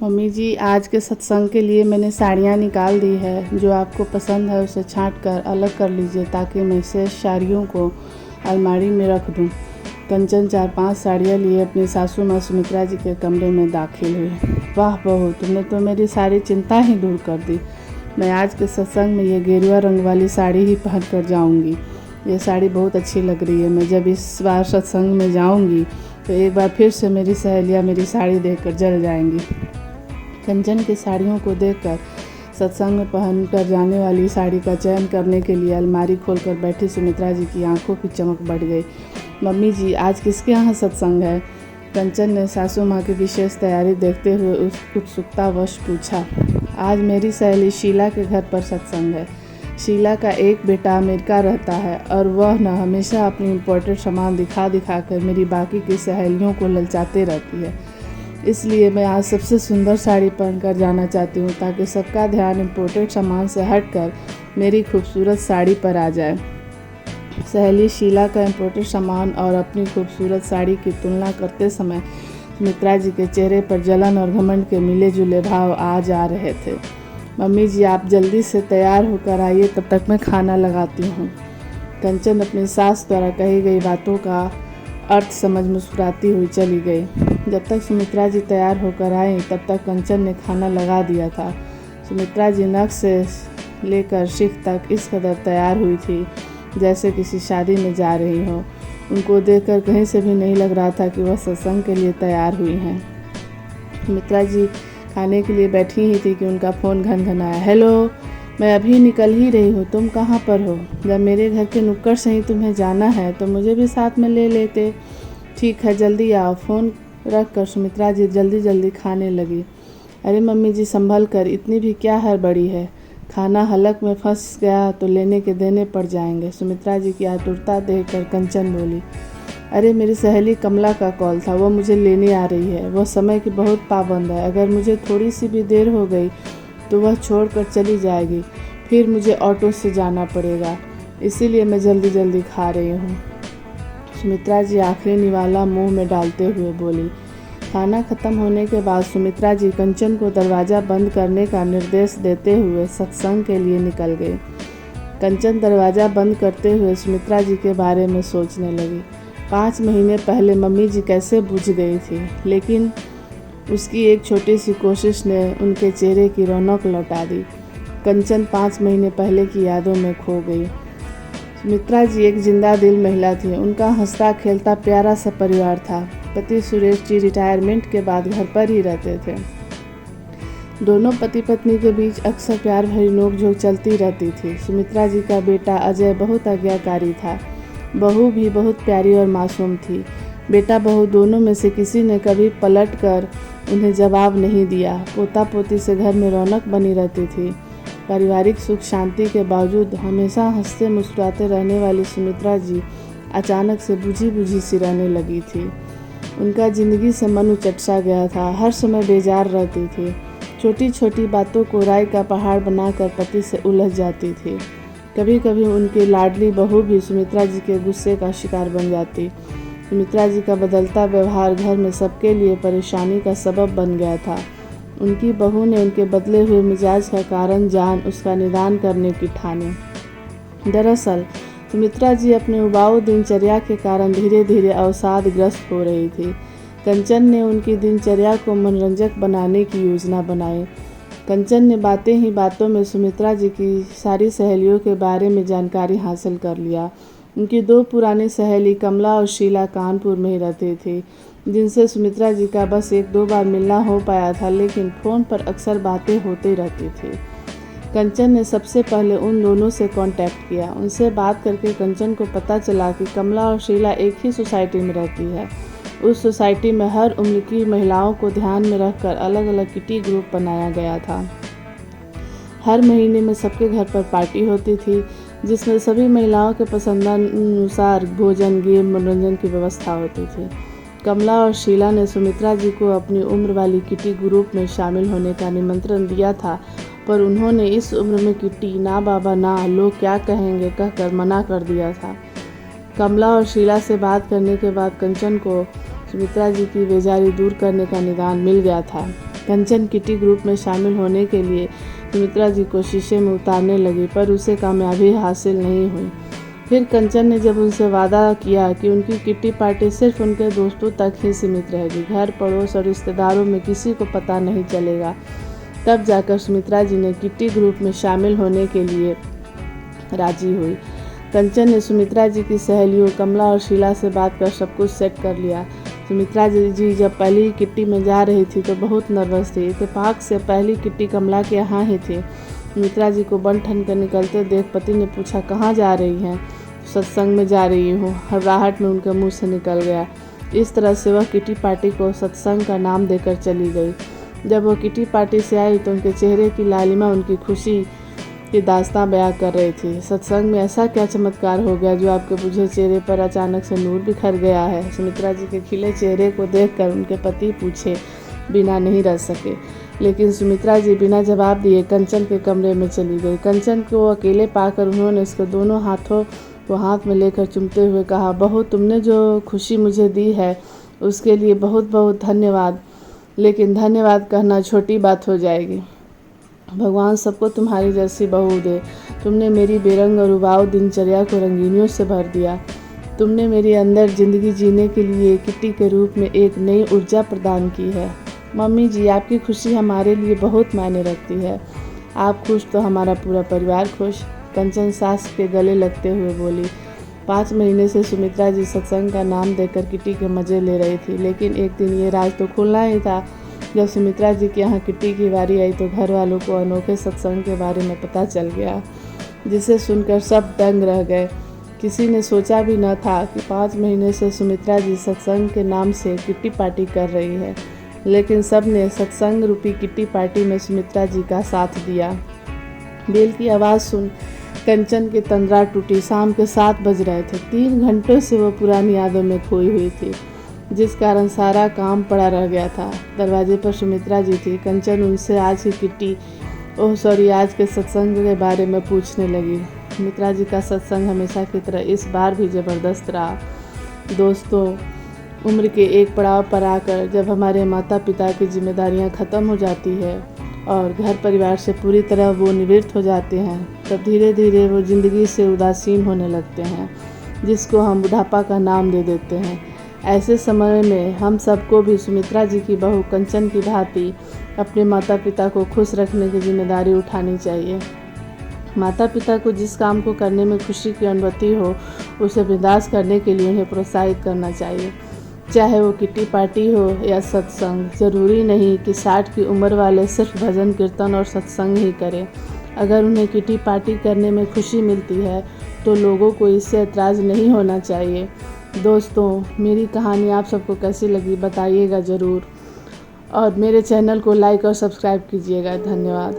Mummy जी, आज के सत्संग के लिए मैंने साड़ियाँ निकाल दी है। जो आपको पसंद है उसे छांट कर अलग कर लीजिए ताकि मैं शेष साड़ियों को अलमारी में रख दूं। कंचन 4-5 साड़ियाँ लिए अपनी सासू माँ सुमित्रा जी के कमरे में दाखिल हुई। वाह बहू, तुमने तो मेरी सारी चिंता ही दूर कर दी। मैं आज के सत्संग में ये गेरुआ रंग वाली साड़ी ही पहन कर जाऊँगी। ये साड़ी बहुत अच्छी लग रही है। मैं जब इस बार सत्संग में जाऊँगी तो एक बार फिर से मेरी सहेलियाँ मेरी साड़ी देखकर जल जाएंगी। कंचन की साड़ियों को देखकर सत्संग में पहन कर जाने वाली साड़ी का चयन करने के लिए अलमारी खोलकर बैठी सुमित्रा जी की आंखों की चमक बढ़ गई। मम्मी जी, आज किसके यहाँ सत्संग है? कंचन ने सासू माँ की विशेष तैयारी देखते हुए उस उत्सुकतावश पूछा। आज मेरी सहेली शीला के घर पर सत्संग है। शीला का एक बेटा अमेरिका रहता है और वह न हमेशा अपनी इम्पोर्टेड सामान दिखा कर मेरी बाकी की सहेलियों को ललचाते रहती है। इसलिए मैं आज सबसे सुंदर साड़ी पहनकर जाना चाहती हूँ ताकि सबका ध्यान इम्पोर्टेड सामान से हटकर मेरी खूबसूरत साड़ी पर आ जाए। सहेली शीला का इम्पोर्टेड सामान और अपनी खूबसूरत साड़ी की तुलना करते समय सुमित्रा जी के चेहरे पर जलन और घमंड के मिले जुले भाव आ जा रहे थे। मम्मी जी, आप जल्दी से तैयार होकर आइए, तब तक मैं खाना लगाती हूँ। कंचन अपनी सास द्वारा कही गई बातों का अर्थ समझ मुस्कुराती हुई चली गई। जब तक सुमित्रा जी तैयार होकर आई तब तक कंचन ने खाना लगा दिया था। सुमित्रा जी नख से लेकर शिख तक इस कदर तैयार हुई थी जैसे किसी शादी में जा रही हो। उनको देखकर कहीं से भी नहीं लग रहा था कि वह सत्संग के लिए तैयार हुई हैं। सुमित्रा जी खाने के लिए बैठी ही थी कि उनका फ़ोन घनघनाया। हेलो, मैं अभी निकल ही रही हूँ, तुम कहाँ पर हो? जब मेरे घर के नुक्कड़ से ही तुम्हें जाना है तो मुझे भी साथ में ले लेते। ठीक है, जल्दी आओ। फ़ोन रख कर सुमित्रा जी जल्दी खाने लगी। अरे मम्मी जी, संभल कर, इतनी भी क्या हड़बड़ी है? खाना हलक में फंस गया तो लेने के देने पड़ जाएंगे। सुमित्रा जी की आतुरता देखकर कंचन बोली। अरे मेरी सहेली कमला का कॉल था, वो मुझे लेने आ रही है। वह समय की बहुत पाबंद है। अगर मुझे थोड़ी सी भी देर हो गई तो वह छोड़कर चली जाएगी, फिर मुझे ऑटो से जाना पड़ेगा। इसीलिए मैं जल्दी खा रही हूँ। सुमित्रा जी आखिरी निवाला मुंह में डालते हुए बोली। खाना खत्म होने के बाद सुमित्रा जी कंचन को दरवाज़ा बंद करने का निर्देश देते हुए सत्संग के लिए निकल गई। कंचन दरवाज़ा बंद करते हुए सुमित्रा जी के बारे में सोचने लगी। 5 महीने पहले मम्मी जी कैसे बुझ गई थी, लेकिन उसकी एक छोटी सी कोशिश ने उनके चेहरे की रौनक लौटा दी। कंचन 5 महीने पहले की यादों में खो गई। सुमित्रा जी एक जिंदा दिल महिला थी। उनका हंसता खेलता प्यारा सा परिवार था। पति सुरेश जी रिटायरमेंट के बाद घर पर ही रहते थे। दोनों पति पत्नी के बीच अक्सर प्यार भरी नोकझोंक चलती रहती थी। सुमित्रा जी का बेटा अजय बहुत आज्ञाकारी था। बहू भी बहुत प्यारी और मासूम थी। बेटा बहू दोनों में से किसी ने कभी पलट कर उन्हें जवाब नहीं दिया। पोता पोती से घर में रौनक बनी रहती थी। पारिवारिक सुख शांति के बावजूद हमेशा हंसते मुस्कुराते रहने वाली सुमित्रा जी अचानक से बुझी सी रहने लगी थी। उनका जिंदगी से मन उचट सा गया था। हर समय बेजार रहती थी। छोटी छोटी बातों को राय का पहाड़ बनाकर पति से उलझ जाती थी। कभी कभी उनकी लाडली बहू भी सुमित्रा जी के गुस्से का शिकार बन जाती। सुमित्रा जी का बदलता व्यवहार घर में सबके लिए परेशानी का सबब बन गया था। उनकी बहू ने उनके बदले हुए मिजाज का कारण जान उसका निदान करने की ठानी। दरअसल सुमित्रा जी अपने उबाऊ दिनचर्या के कारण धीरे धीरे अवसादग्रस्त हो रही थी। कंचन ने उनकी दिनचर्या को मनोरंजक बनाने की योजना बनाई। कंचन ने बातें ही बातों में सुमित्रा जी की सारी सहेलियों के बारे में जानकारी हासिल कर लिया। उनकी 2 पुरानी सहेली कमला और शीला कानपुर में ही रहती थी, जिनसे सुमित्रा जी का बस 1-2 बार मिलना हो पाया था, लेकिन फ़ोन पर अक्सर बातें होती रहती थी। कंचन ने सबसे पहले उन दोनों से कांटेक्ट किया। उनसे बात करके कंचन को पता चला कि कमला और शीला एक ही सोसाइटी में रहती है। उस सोसाइटी में हर उम्र की महिलाओं को ध्यान में रखकर अलग अलग किटी ग्रुप बनाया गया था। हर महीने में सबके घर पर पार्टी होती थी, जिसमें सभी महिलाओं के पसंदानुसार भोजन, गेम, मनोरंजन की व्यवस्था होती थी। कमला और शीला ने सुमित्रा जी को अपनी उम्र वाली किटी ग्रुप में शामिल होने का निमंत्रण दिया था, पर उन्होंने इस उम्र में किटी ना बाबा ना, लोग क्या कहेंगे कहकर मना कर दिया था। कमला और शीला से बात करने के बाद कंचन को सुमित्रा जी की बेजारी दूर करने का निदान मिल गया था। कंचन किटी ग्रुप में शामिल होने के लिए सुमित्रा जी को शीशे में उतारने लगी, पर उसे कामयाबी हासिल नहीं हुई। फिर कंचन ने जब उनसे वादा किया कि उनकी किटी पार्टी सिर्फ उनके दोस्तों तक ही सीमित रहेगी, घर पड़ोस और रिश्तेदारों में किसी को पता नहीं चलेगा, तब जाकर सुमित्रा जी ने किटी ग्रुप में शामिल होने के लिए राजी हुई। कंचन ने सुमित्रा जी की सहेलियों कमला और शीला से बात कर सब कुछ सेट कर लिया। सुमित्रा जी जब पहली किट्टी में जा रही थी तो बहुत नर्वस थी। इत्तेफाक से पहली किट्टी कमला के यहाँ ही थी। सुमित्रा जी को बन ठन कर निकलते देख पति ने पूछा, कहाँ जा रही हैं? सत्संग में जा रही हूँ, घबराहट में उनके मुंह से निकल गया। इस तरह से वह किटी पार्टी को सत्संग का नाम देकर चली गई। जब वह किटी पार्टी से आई तो उनके चेहरे की लालिमा उनकी खुशी की दास्तां बयां कर रही थी। सत्संग में ऐसा क्या चमत्कार हो गया जो आपके बुझे चेहरे पर अचानक से नूर बिखर गया है? सुमित्रा जी के खिले चेहरे को देखकर उनके पति पूछे बिना नहीं रह सके, लेकिन सुमित्रा जी बिना जवाब दिए कंचन के कमरे में चली गई। कंचन को अकेले पाकर उन्होंने उसके दोनों हाथों को हाथ में लेकर चूमते हुए कहा, बहू तुमने जो खुशी मुझे दी है उसके लिए बहुत बहुत धन्यवाद, लेकिन धन्यवाद कहना छोटी बात हो जाएगी। भगवान सबको तुम्हारी जैसी बहू दे। तुमने मेरी बेरंग और उबाऊ दिनचर्या को रंगीनियों से भर दिया। तुमने मेरे अंदर ज़िंदगी जीने के लिए किटी के रूप में एक नई ऊर्जा प्रदान की है। मम्मी जी, आपकी खुशी हमारे लिए बहुत मायने रखती है। आप खुश तो हमारा पूरा परिवार खुश। कंचन सास के गले लगते हुए बोली। 5 महीने से सुमित्रा जी सत्संग का नाम देकर किटी के मज़े ले रही थी, लेकिन एक दिन ये राज तो खुलना ही था। जब सुमित्रा जी के यहाँ किटी की बारी आई तो घर वालों को अनोखे सत्संग के बारे में पता चल गया, जिसे सुनकर सब दंग रह गए। किसी ने सोचा भी न था कि 5 महीने से सुमित्रा जी सत्संग के नाम से किटी पार्टी कर रही है, लेकिन सब ने सत्संग रूपी किटी पार्टी में सुमित्रा जी का साथ दिया। बेल की आवाज़ सुन कंचन की तंद्रा टूटी। शाम के 7 बज रहे थे। 3 घंटों से वो पुरानी यादों में खोई हुई थी, जिस कारण सारा काम पड़ा रह गया था। दरवाजे पर सुमित्रा जी थी। कंचन उनसे आज के सत्संग के बारे में पूछने लगी। सुमित्रा जी का सत्संग हमेशा की तरह इस बार भी ज़बरदस्त रहा। दोस्तों, उम्र के एक पड़ाव पर आकर जब हमारे माता पिता की जिम्मेदारियां ख़त्म हो जाती है और घर परिवार से पूरी तरह वो निवृत्त हो जाते हैं, तब धीरे धीरे वो ज़िंदगी से उदासीन होने लगते हैं, जिसको हम बुढ़ापा का नाम दे देते हैं। ऐसे समय में हम सबको भी सुमित्रा जी की बहू कंचन की भांति अपने माता पिता को खुश रखने की जिम्मेदारी उठानी चाहिए। माता पिता को जिस काम को करने में खुशी की अनुभूति हो, उसे बर्दाश्त करने के लिए उन्हें प्रोत्साहित करना चाहिए, चाहे वो किटी पार्टी हो या सत्संग। ज़रूरी नहीं कि 60 की उम्र वाले सिर्फ भजन कीर्तन और सत्संग ही करें। अगर उन्हें किटी पार्टी करने में खुशी मिलती है तो लोगों को इससे ऐतराज़ नहीं होना चाहिए। दोस्तों, मेरी कहानी आप सबको कैसी लगी बताइएगा ज़रूर, और मेरे चैनल को लाइक और सब्सक्राइब कीजिएगा। धन्यवाद।